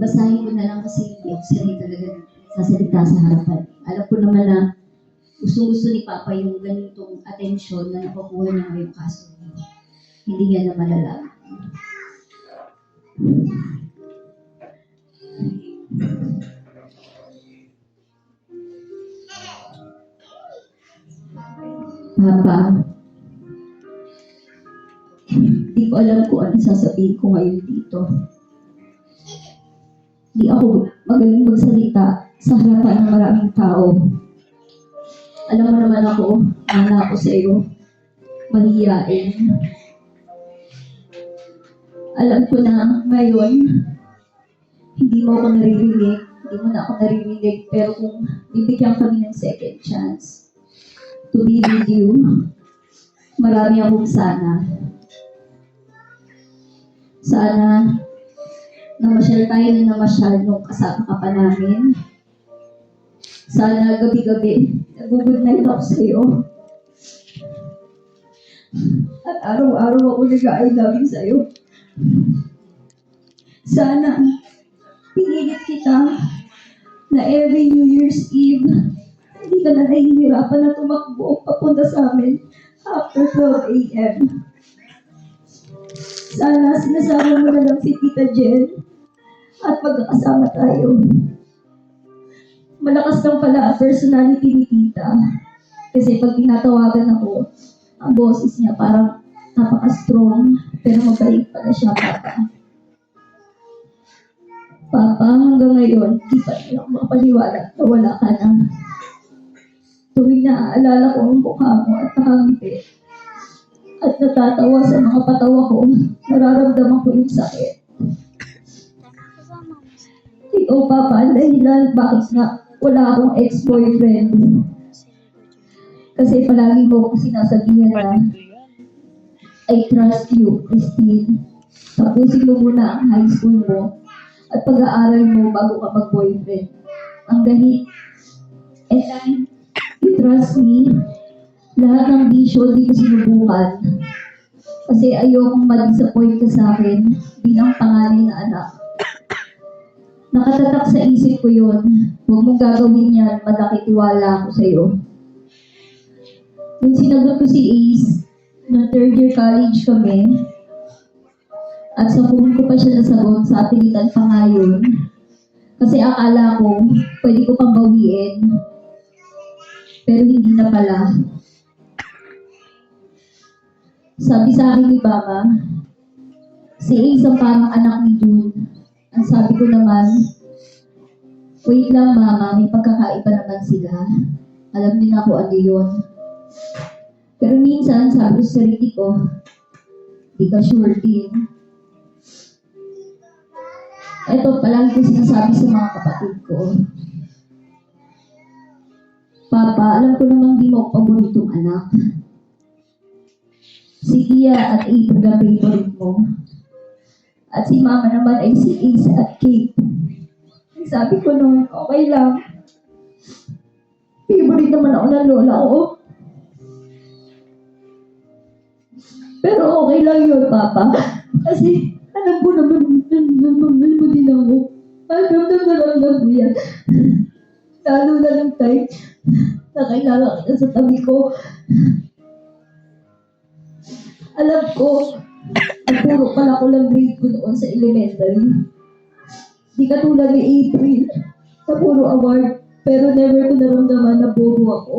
babasahin ko na lang kasi hindi ako sanay talaga sasalita sa harapan. Alam ko naman na gusto ni Papa yung ganitong atensyon na nakukuha niya ngayong kaso. Hindi niya na malalaman. Papa, di ko alam kung ano sasabihin ko ngayon dito. Di ako magaling magsalita sa harapan ng maraming tao. Alam mo naman ako, mana ako sa iyo, mahihiyain. Alam ko na ngayon, hindi mo ako naririnig, hindi mo na ako naririnig, pero kung bibigyan kami ng second chance to be with you, marami akong sana. Sana, namasyal tayo na namasyal nung kasama ka pa namin. Sana gabi-gabi, nag-good night ako sa iyo. At araw-araw ako nag-I love you sa iyo. Sana, pinilit kita na every New Year's Eve, hindi ka na nahihirapan na tumakbo papunta sa amin after 12 a.m. Sana sinasama mo na lang si Tita Jen at magkakasama tayo. Malakas lang pala ang personality ni Tita. Kasi pag tinatawagan ako, ang boses niya parang napaka-strong, pero mabait pala siya, Papa. Papa, hanggang ngayon, di pa rin ako makapaniwala na wala ka na. Tuwing naaalala ko ang mukha mo at nakangiti, at natatawa sa mga patawa ko, nararamdaman ko yung sakit. Ikaw, Papa, ang dahilan bakit nga wala akong ex-boyfriend. Kasi palagi mo akong sinasabihan na, I trust you, Christine. Tapusin mo muna ang high school mo at pag-aaral mo bago ka mag-boyfriend. Ang dali. And you trust me, lahat ng bisyo di ko sinubukan. Kasi ayokong ma-disappoint ka sa akin bilang panganay na anak. Nakatatak sa isip ko yun. Huwag mong gagawin yan, madakitiwala ako sa'yo. Nung sinagot ko si Ace, na third year college kami, at sa phone ko pa siya nasagot, sa apilitan pa nga yun. Kasi akala ko, pwede ko pang bawiin. Pero hindi na pala. Sabi sa akin ni Mama, si Ace ang parang anak ni June. Ang sabi ko naman, wait lang Mama, may pagkakaiba naman sila. Alam niyo na kung ano yun. Pero minsan, sabi ko sa sarili ko, di ka sure din. Ito, palagi ko sinasabi sa mga kapatid ko. Papa, alam ko namang di mo ako paboritong anak. Si Kia at April na favorite mo. At si Mama naman ay si Ace at Kate. Sabi ko noon, okay lang. Favorite naman ako ng lola ko. Pero okay lang yun, Papa. Kasi alam ko naman, mahal mo din ako. Alam mo yan. Lalo na ng time na kailangan kita sa tabi ko. Alam ko, ang puro pala ko lang grade ko noon sa elementary. Di katulad ni April, sa puro award, pero never ko naramdaman na bobo ako.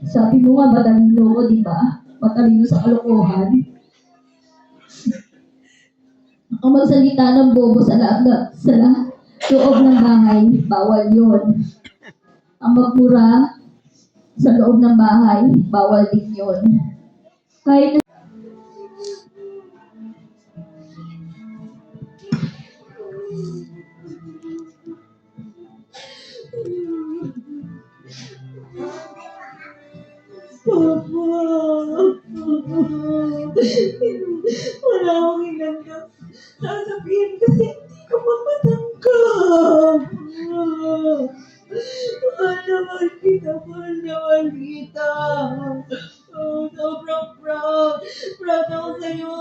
Sabi mo nga, matalino ko, di ba? Matalino sa kalokohan. Ang magsalita ng bobo sa loob ng bahay, bawal yun. Ang magmura sa loob ng bahay, bawal din yun. Kahit na wala akong inanggap. Sasabihin kasi hindi ko mapatanggap. Mahal naman kita. Sobrang proud. Proud ako sa'yo.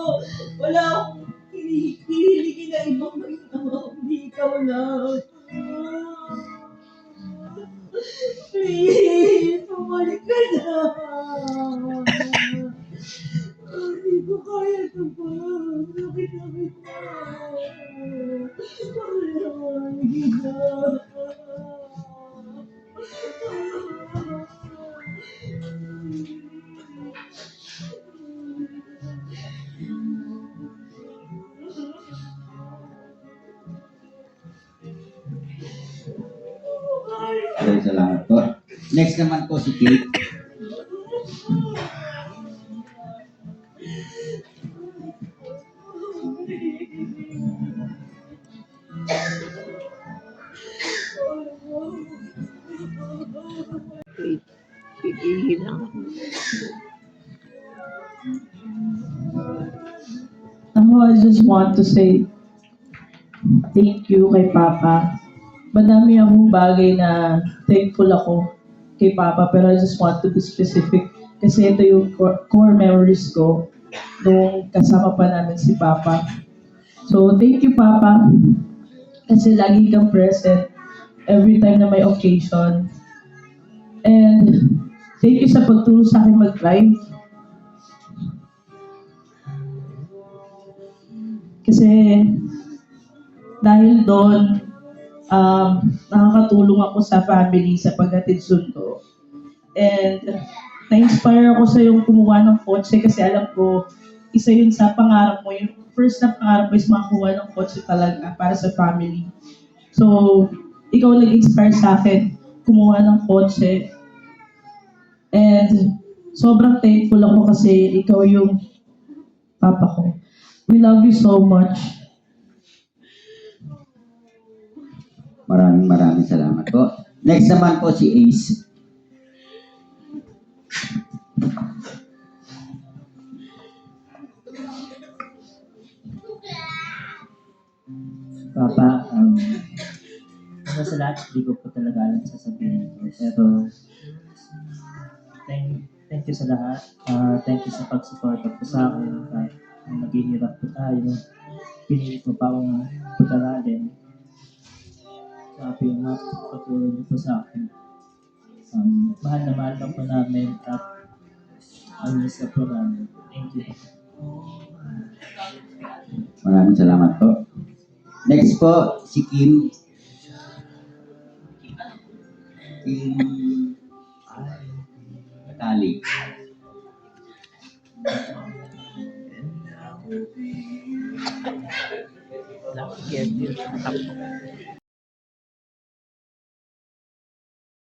Wala akong hinihiligin na ibang maging ama. Hindi ka Sakit-sakit na. Mahal kita. Okay, salamat po. Next naman po si Kate. Wait, pipiliin lang ako. I just want to say thank you kay Papa. Madami akong bagay na thankful ako kay Papa, pero I just want to be specific kasi ito yung core memories ko nung kasama pa namin si Papa. So, thank you, Papa, kasi lagi kang present every time na may occasion. And thank you sa pagtulong sa akin mag-drive. Kasi dahil doon, nakakatulong ako sa family sa paghatid sundo. And na-inspire ako sa yung kumuha ng kotse kasi alam ko, isa yun sa pangarap mo. Yung first na pangarap mo is makakuha ng kotse talaga para sa family. So, ikaw nag-inspire sa akin kumuha ng kotse. And sobrang thankful ako kasi ikaw yung papa ko. We love you so much. Maraming salamat po. Next naman po si Ace. Papa, una sa lahat, hindi ko po talaga alam sasabihin ko. Pero, thank you sa lahat. Thank you sa pag-suporta po sa akin. Kahit naghihirap po tayo, pinilit mo pa akong pag-aralin. Sabi yung patuloy niyo po sa akin. Mahal na mahal lang po namin at alis na po namin. Thank you. Maraming salamat po. Next po, si Kim. Kim Patali. Get you.